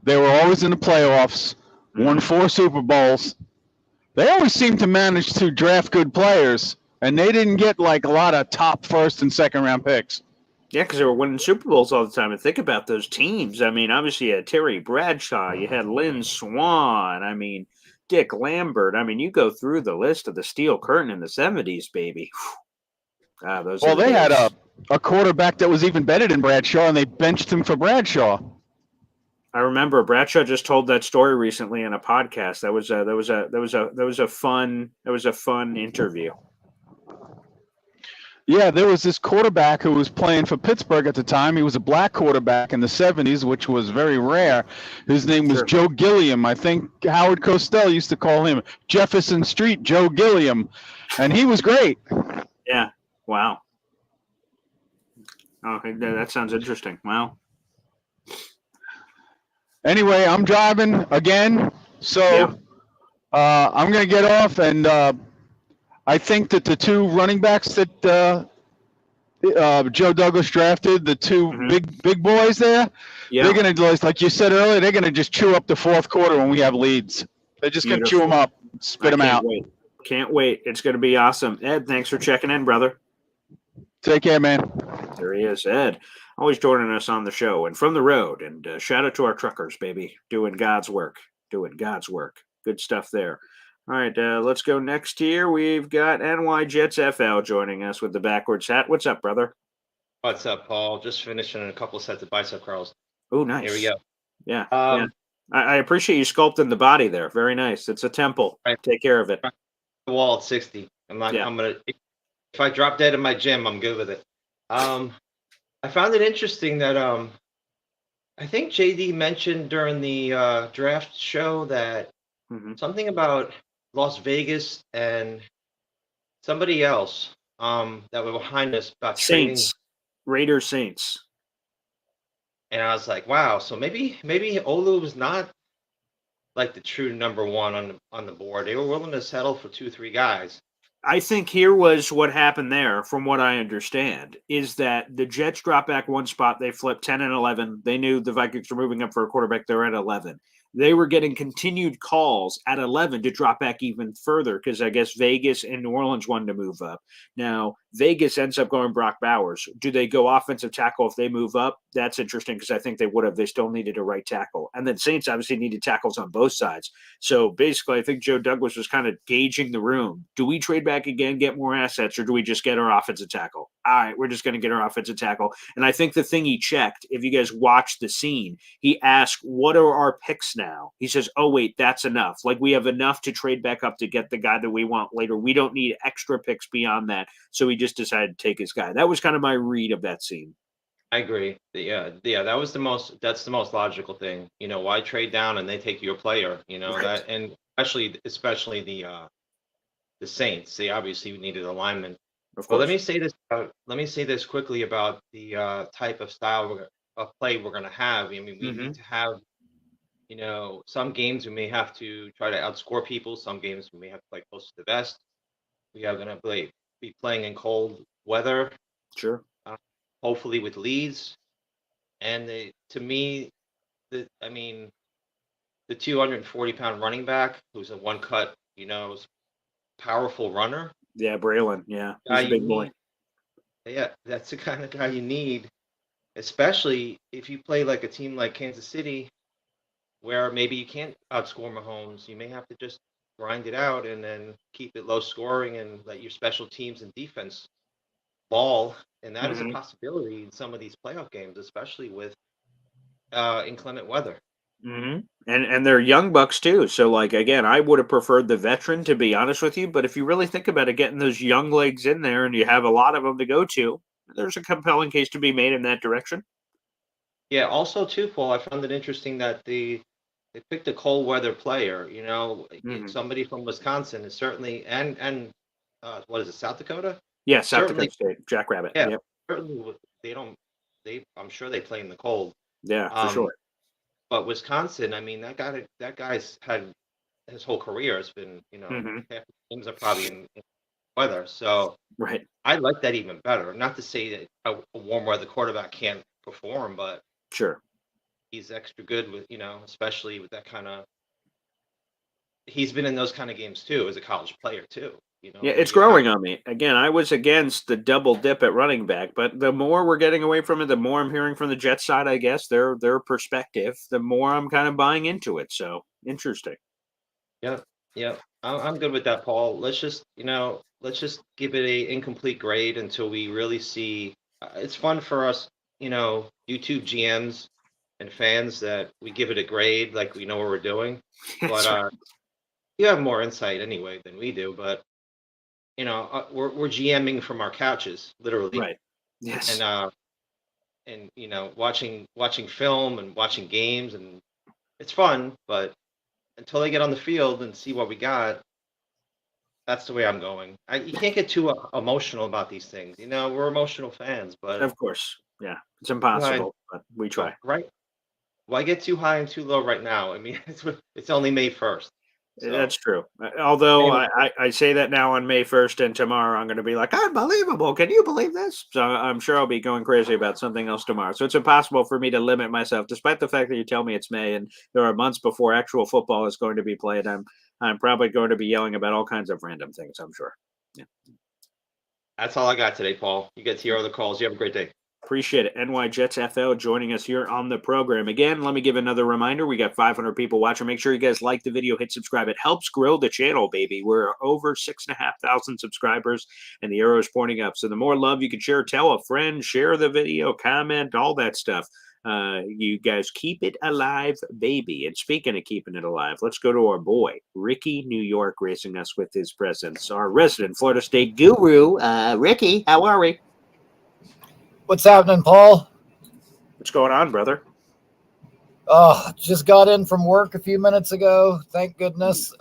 They were always in the playoffs, won 4 Super Bowls. They always seemed to manage to draft good players, and they didn't get, like, a lot of top first and second round picks. Yeah, because they were winning Super Bowls all the time. And think about those teams. I mean, obviously you had Terry Bradshaw, you had Lynn Swann, I mean, Dick Lambert. I mean, you go through the list of the Steel Curtain in the 70s, baby. They had a quarterback that was even better than Bradshaw, and they benched him for Bradshaw. I remember Bradshaw just told that story recently in a podcast. That was a fun interview. Yeah, there was this quarterback who was playing for Pittsburgh at the time. He was a black quarterback in the 70s, which was very rare. His name was Joe Gilliam. I think Howard Cosell used to call him Jefferson Street Joe Gilliam, and he was great. Yeah. Wow. Okay, that sounds interesting. Wow. Anyway, I'm driving again, so I'm going to get off, and I think that the 2 running backs that Joe Douglas drafted, the 2 big boys there, they're going to, like you said earlier, they're going to just chew up the fourth quarter when we have leads. They're just going to chew them up, spit them out. Can't wait. It's going to be awesome. Ed, thanks for checking in, brother. Take care, man. There he is, Ed. Always joining us on the show and from the road. And shout out to our truckers, baby. Doing God's work. Good stuff there. All right, let's go next here. We've got NY Jets FL joining us with the backwards hat. What's up, brother? What's up, Paul? Just finishing a couple sets of bicep curls. Oh, nice. Here we go. Yeah. I appreciate you sculpting the body there. Very nice. It's a temple. Right. Take care of it. The wall at 60. I'm gonna. If I drop dead in my gym, I'm good with it. I found it interesting that I think JD mentioned during the draft show that something about Las Vegas and somebody else that were behind us about Saints, Raiders, Saints. And I was like, wow. So maybe Olu was not like the true number 1 on the board. They were willing to settle for 2-3 guys. I think here was what happened there, from what I understand, is that the Jets dropped back 1 spot. They flipped 10 and 11. They knew the Vikings were moving up for a quarterback. They're at 11. They were getting continued calls at 11 to drop back even further because I guess Vegas and New Orleans wanted to move up. Now, Vegas ends up going Brock Bowers. Do they go offensive tackle if they move up? That's interesting because I think they would have. They still needed a right tackle. And then Saints obviously needed tackles on both sides. So basically, I think Joe Douglas was kind of gauging the room. Do we trade back again, get more assets, or do we just get our offensive tackle? All right, we're just going to get our offensive tackle. And I think the thing he checked, if you guys watched the scene, he asked, what are our picks now? He says, oh, wait, that's enough. Like, we have enough to trade back up to get the guy that we want later. We don't need extra picks beyond that. So he just decided to take his guy. That was kind of my read of that scene. I agree. Yeah, that's the most logical thing. You know, why trade down and they take your player? You know, right. That, and especially the Saints. They obviously needed alignment. But let me say this quickly about the type of style of play we're going to have. I mean, we need to have, you know, some games we may have to try to outscore people. Some games we may have to play close to the vest. We are going to be playing in cold weather. Sure. Hopefully with leads. And to me, the 240-pound running back who's a one-cut, you know, powerful runner. Yeah, Braylon. Yeah, he's a big boy. Yeah, that's the kind of guy you need, especially if you play like a team like Kansas City, where maybe you can't outscore Mahomes. You may have to just grind it out and then keep it low scoring and let your special teams and defense ball. And that is a possibility in some of these playoff games, especially with inclement weather. And they're young bucks too. So like again, I would have preferred the veteran to be honest with you. But if you really think about it, getting those young legs in there and you have a lot of them to go to, there's a compelling case to be made in that direction. Yeah. Also, too, Paul, I found it interesting that they picked a cold weather player. Somebody from Wisconsin is certainly what is it, South Dakota? Yeah, South Certainly, Dakota State, Jackrabbit. yeah. Yep. Certainly, they don't. I'm sure they play in the cold. Yeah, for Um, sure. but Wisconsin, I mean, that guy's had his whole career has been, half the games are probably in weather. So Right. I like that even better. Not to say that a warm weather quarterback can't perform, but Sure. he's extra good with, especially with that kind of. He's been in those kind of games too as a college player too. Yeah, Where it's you have growing on me. Again, I was against the double dip at running back, but the more we're getting away from it, the more I'm hearing from the Jets side, I guess, their perspective, the more I'm kind of buying into it. So interesting. Yeah, yeah, I'm good with that, Paul. Let's just give it a incomplete grade until we really see. It's fun for us, YouTube GMs and fans that we give it a grade like we know what we're doing. But That's right. you have more insight anyway than we do. But we're GMing from our couches, literally, Right. Yes. and watching film and watching games, and it's fun. But until they get on the field and see what we got, that's the way I'm going. You can't get too emotional about these things. We're emotional fans, but Of course. Yeah. It's why, impossible, but we try. right? Why get too high and too low right now? I mean, it's only May 1st. So That's true. Although anyway, I say that now on May 1st and tomorrow I'm going to be like, unbelievable. Can you believe this? So I'm sure I'll be going crazy about something else tomorrow. So it's impossible for me to limit myself, despite the fact that you tell me it's May and there are months before actual football is going to be played. I'm probably going to be yelling about all kinds of random things, I'm sure. Yeah. that's all I got today, Paul. You get to your other calls. You have a great day. Appreciate it. NY Jets FL joining us here on the program. Again, let me give another reminder. We got 500 people watching. Make sure you guys like the video, hit subscribe. It helps grow the channel, baby. We're over 6,500 subscribers, and the arrow is pointing up. So the more love you can share, tell a friend, share the video, comment, all that stuff. You guys keep it alive, baby. And speaking of keeping it alive, let's go to our boy, Ricky, New York, gracing us with his presence. Our resident Florida State guru, Ricky, how are we? What's happening, Paul? What's going on, brother? Just got in from work a few minutes ago. Thank goodness.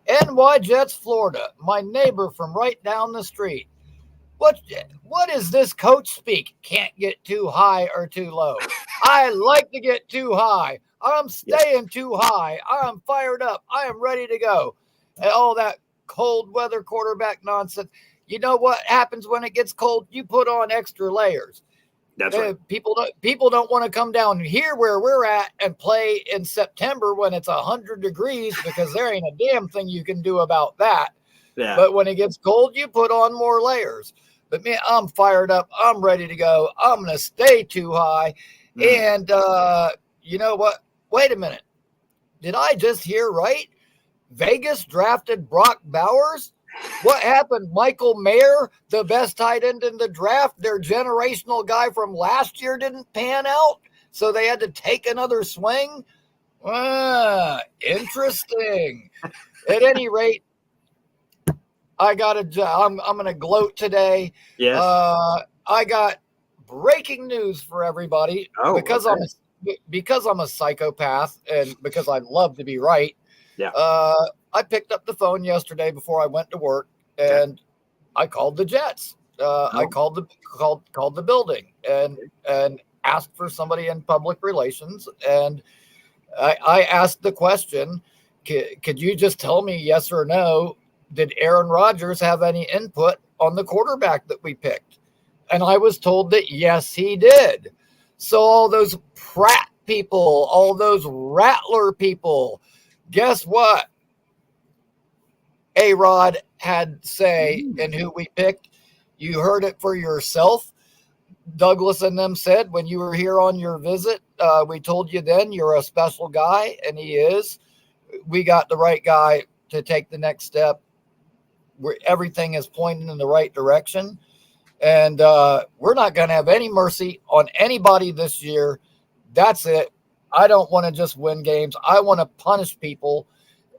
NY Jets, Florida, my neighbor from right down the street. What is this coach speak? Can't get too high or too low. I like to get too high. I'm staying too high. I'm fired up. I am ready to go. And all that cold weather quarterback nonsense. You know what happens when it gets cold? You put on extra layers. That's right. People don't want to come down here where we're at and play in September when it's 100 degrees because there ain't a damn thing you can do about that. Yeah. But when it gets cold, you put on more layers. But man, I'm fired up. I'm ready to go. I'm going to stay too high. And you know what? Wait a minute. Did I just hear right? Vegas drafted Brock Bowers? What happened? Michael Mayer, the best tight end in the draft, their generational guy from last year didn't pan out, so they had to take another swing? Interesting. At any rate, I'm going to gloat today. Yes. I got breaking news for everybody because I'm a psychopath and because I love to be right. Yeah. I picked up the phone yesterday before I went to work, and I called the Jets. I called the building and asked for somebody in public relations, and I asked the question: could you just tell me yes or no? Did Aaron Rodgers have any input on the quarterback that we picked? And I was told that yes, he did. So all those Pratt people, all those Rattler people, guess what? A-Rod had say in who we picked. You heard it for yourself. Douglas and them said when you were here on your visit, we told you then you're a special guy, and he is. We got the right guy to take the next step. Everything is pointing in the right direction. And we're not going to have any mercy on anybody this year. That's it. I don't want to just win games. I want to punish people.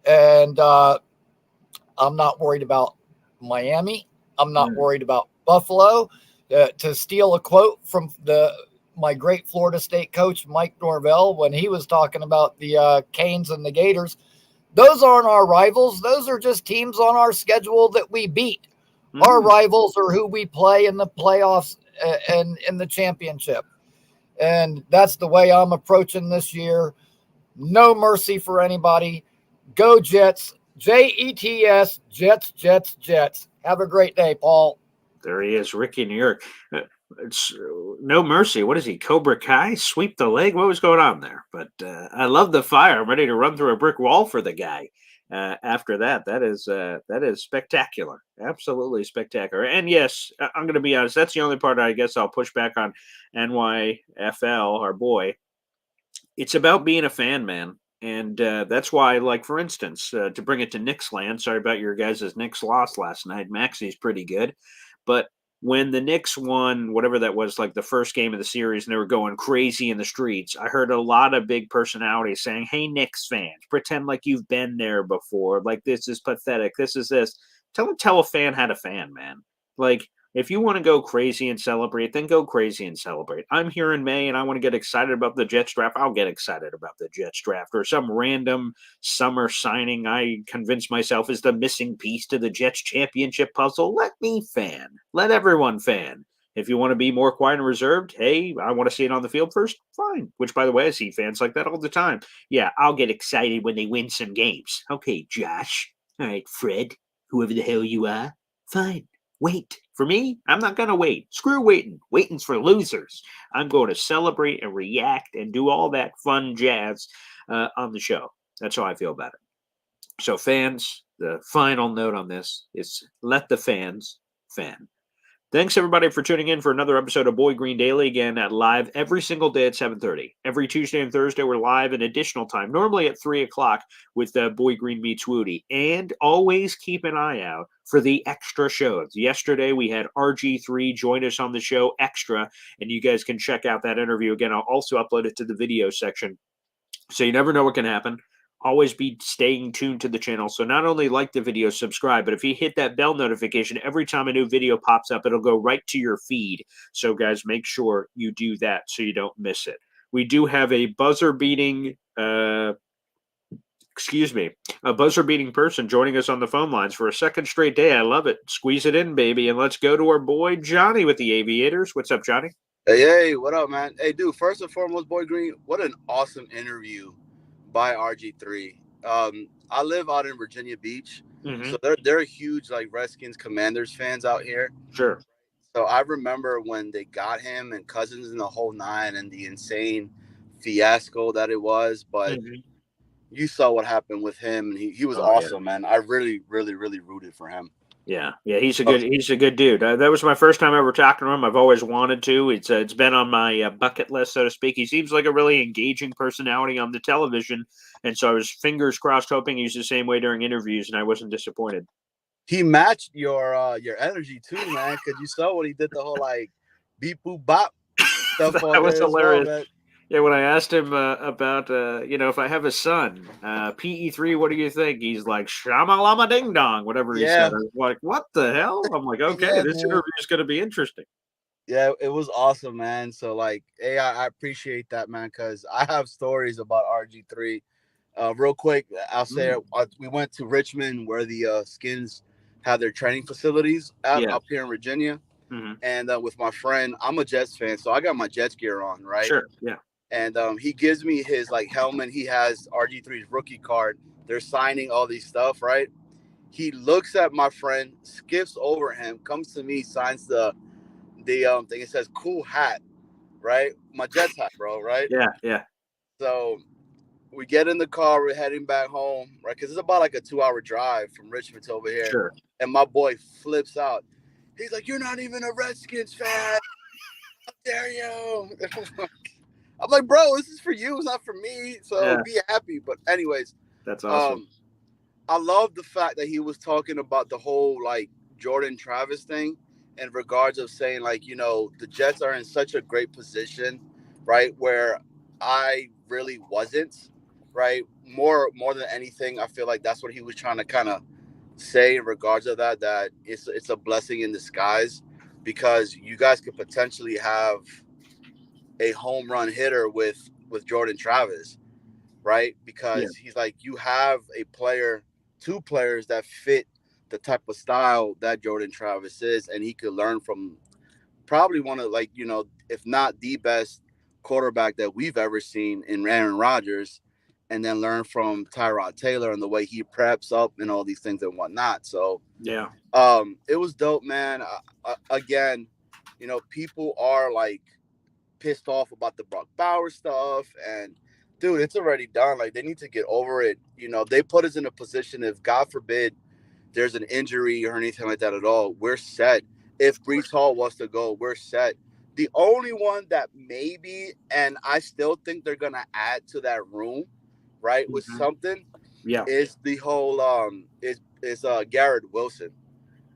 And I'm not worried about Miami. I'm not worried about Buffalo. To steal a quote from my great Florida State coach, Mike Norvell, when he was talking about the Canes and the Gators, those aren't our rivals. Those are just teams on our schedule that we beat. Our rivals are who we play in the playoffs and in the championship. And that's the way I'm approaching this year. No mercy for anybody. Go Jets. Jets, Jets, Jets, Jets. Have a great day, Paul. There he is, Ricky, New York. It's no mercy. What is he, Cobra Kai? Sweep the leg? What was going on there? But I love the fire. I'm ready to run through a brick wall for the guy. After that is spectacular. Absolutely spectacular. And yes, I'm going to be honest. That's the only part I guess I'll push back on NYFL, our boy. It's about being a fan, man. And that's why, like, for instance, to bring it to Knicks land, sorry about your guys' Knicks loss last night. Maxey's pretty good. But when the Knicks won, whatever that was, like the first game of the series, and they were going crazy in the streets, I heard a lot of big personalities saying, hey, Knicks fans, pretend like you've been there before. Like, this is pathetic. This is this. Tell a fan how to fan, man. Like, if you want to go crazy and celebrate, then go crazy and celebrate. I'm here in May and I want to get excited about the Jets draft. I'll get excited about the Jets draft or some random summer signing I convince myself is the missing piece to the Jets championship puzzle. Let me fan. Let everyone fan. If you want to be more quiet and reserved, hey, I want to see it on the field first, fine. Which, by the way, I see fans like that all the time. Yeah, I'll get excited when they win some games. Okay, Josh. All right, Fred, whoever the hell you are, fine. Wait. For me, I'm not going to wait. Screw waiting. Waiting's for losers. I'm going to celebrate and react and do all that fun jazz on the show. That's how I feel about it. So fans, the final note on this is let the fans fan. Thanks, everybody, for tuning in for another episode of Boy Green Daily. Again, at live every single day at 7:30. Every Tuesday and Thursday, we're live an additional time, normally at 3 o'clock with Boy Green Meets Woody. And always keep an eye out for the extra shows. Yesterday, we had RG3 join us on the show, Extra, and you guys can check out that interview. Again, I'll also upload it to the video section. So you never know what can happen. Always be staying tuned to the channel. So not only like the video, subscribe, but if you hit that bell notification, every time a new video pops up, it'll go right to your feed. So guys, make sure you do that so you don't miss it. We do have a buzzer-beating person joining us on the phone lines for a second straight day. I love it. Squeeze it in, baby. And let's go to our boy, Johnny, with the Aviators. What's up, Johnny? Hey, what up, man? Hey, dude, first and foremost, Boy Green, what an awesome interview by RG3. I live out in Virginia Beach, so they're huge, like, Redskins Commanders fans out here. Sure. So I remember when they got him and Cousins in the whole nine and the insane fiasco that it was, but you saw what happened with him, and he was awesome, man. I really, really, really rooted for him. Yeah, he's a good dude. That was my first time ever talking to him. I've always wanted to. It's been on my bucket list, so to speak. He seems like a really engaging personality on the television, and so I was fingers crossed, hoping he's the same way during interviews, and I wasn't disappointed. He matched your energy too, man, because you saw when he did the whole like beep boop bop stuff. That was hilarious. Well, yeah, when I asked him about, if I have a son, PE3, what do you think? He's like, shama lama ding dong, whatever he said. I was like, what the hell? I'm like, okay, this interview is going to be interesting. Yeah, it was awesome, man. So, like, hey, I appreciate that, man, because I have stories about RG3. Real quick, I'll say we went to Richmond where the Skins have their training facilities up here in Virginia. And with my friend, I'm a Jets fan, so I got my Jets gear on, right? Sure, yeah. And he gives me his like helmet. He has RG3's rookie card. They're signing all these stuff, right? He looks at my friend, skips over him, comes to me, signs the thing. It says "cool hat," right? My Jets hat, bro, right? Yeah. So we get in the car. We're heading back home, right? Because it's about like a 2-hour drive from Richmond to over here. Sure. And my boy flips out. He's like, "You're not even a Redskins fan. How dare you?" I'm like, bro, this is for you. It's not for me. So be happy. But anyways, that's awesome. I love the fact that he was talking about the whole like Jordan Travis thing in regards of saying like, the Jets are in such a great position, right? Where I really wasn't, right? More than anything, I feel like that's what he was trying to kind of say in regards of that it's a blessing in disguise, because you guys could potentially have a home run hitter with Jordan Travis, right? Yeah. Because he's like, you have a player, two players that fit the type of style that Jordan Travis is, and he could learn from probably one of, like, if not the best quarterback that we've ever seen in Aaron Rodgers, and then learn from Tyrod Taylor and the way he preps up and all these things and whatnot. So Yeah. it was dope, man. Again, people are like pissed off about the Brock Bowers stuff, and dude, it's already done. Like, they need to get over it. They put us in a position, if God forbid there's an injury or anything like that at all, we're set. If Brees Hall wants to go, we're set. The only one that maybe, and I still think they're gonna add to that room, right, with something, Yeah. is the whole is Garrett Wilson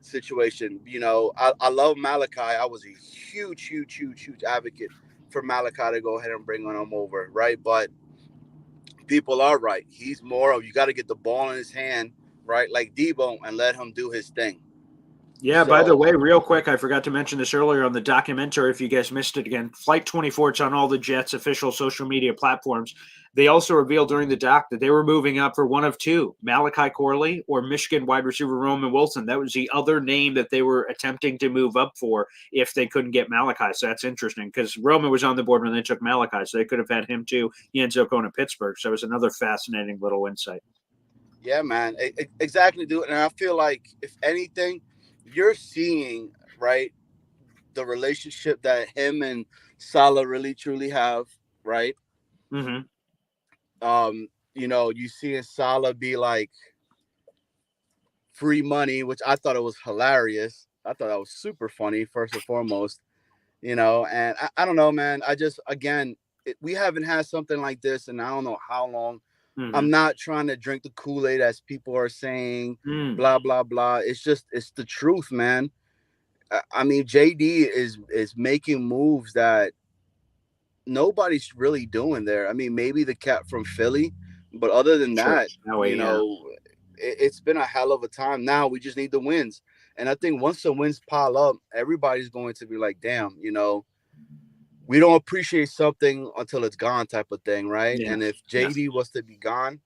situation. I love Malachi. I was a huge advocate for Malachi to go ahead and bring him over, right? But people are right. He's more of, you got to get the ball in his hand, right, like Debo, and let him do his thing. Yeah, by the way, real quick, I forgot to mention this earlier on the documentary. If you guys missed it again, Flight 24, it's on all the Jets' official social media platforms. They also revealed during the doc that they were moving up for one of two, Malachi Corley or Michigan wide receiver Roman Wilson. That was the other name that they were attempting to move up for if they couldn't get Malachi. So that's interesting, because Roman was on the board when they took Malachi, so they could have had him too. He ends up going to Pittsburgh. So it was another fascinating little insight. Yeah, man. Exactly, dude. And I feel like, if anything, you're seeing, right, the relationship that him and Salah really truly have, right? Mm-hmm. You see Salah be like, free money, which I thought it was hilarious. I thought that was super funny, first and foremost. And I don't know, man. I just, again, we haven't had something like this, and I don't know how long. Mm-hmm. I'm not trying to drink the Kool-Aid, as people are saying, blah, blah, blah. It's the truth, man. I mean, JD is making moves that nobody's really doing there. I mean, maybe the cat from Philly, but other than that, it's been a hell of a time. Now we just need the wins. And I think once the wins pile up, everybody's going to be like, damn, we don't appreciate something until it's gone, type of thing, right? Yeah. And if JD was to be gone,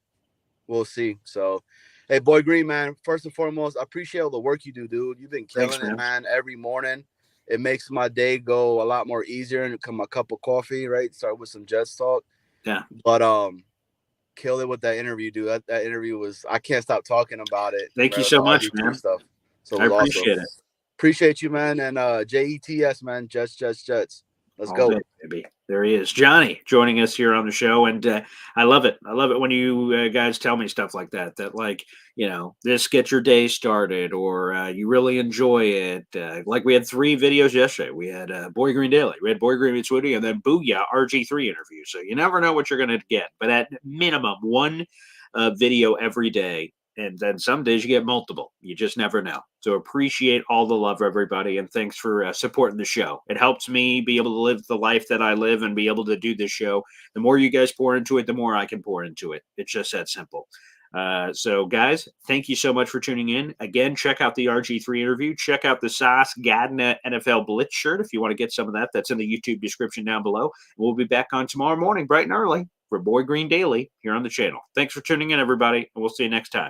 we'll see. So, hey, Boy Green, man, first and foremost, I appreciate all the work you do, dude. You've been killing it, man, every morning. It makes my day go a lot more easier, and come a cup of coffee, right? Start with some Jets talk. Yeah. But killed it with that interview, dude. That interview was, I can't stop talking about it. Thank you so much, man. Stuff. So I appreciate it. Appreciate you, man. And JETS, man. Jets. Let's go. Baby. There he is, Johnny, joining us here on the show, and I love it. I love it when you guys tell me stuff like that. That, like, this gets your day started, or you really enjoy it. Like, we had 3 videos yesterday. We had Boy Green Daily, we had Boy Green Meets Woody, and then Booyah RG3 interview. So you never know what you're going to get, but at minimum, one video every day. And then some days you get multiple. You just never know. So appreciate all the love, everybody. And thanks for supporting the show. It helps me be able to live the life that I live and be able to do this show. The more you guys pour into it, the more I can pour into it. It's just that simple. So, guys, thank you so much for tuning in. Again, check out the RG3 interview. Check out the Sauce Gadna NFL Blitz shirt if you want to get some of that. That's in the YouTube description down below. We'll be back on tomorrow morning, bright and early, for Boy Green Daily here on the channel. Thanks for tuning in, everybody, and we'll see you next time.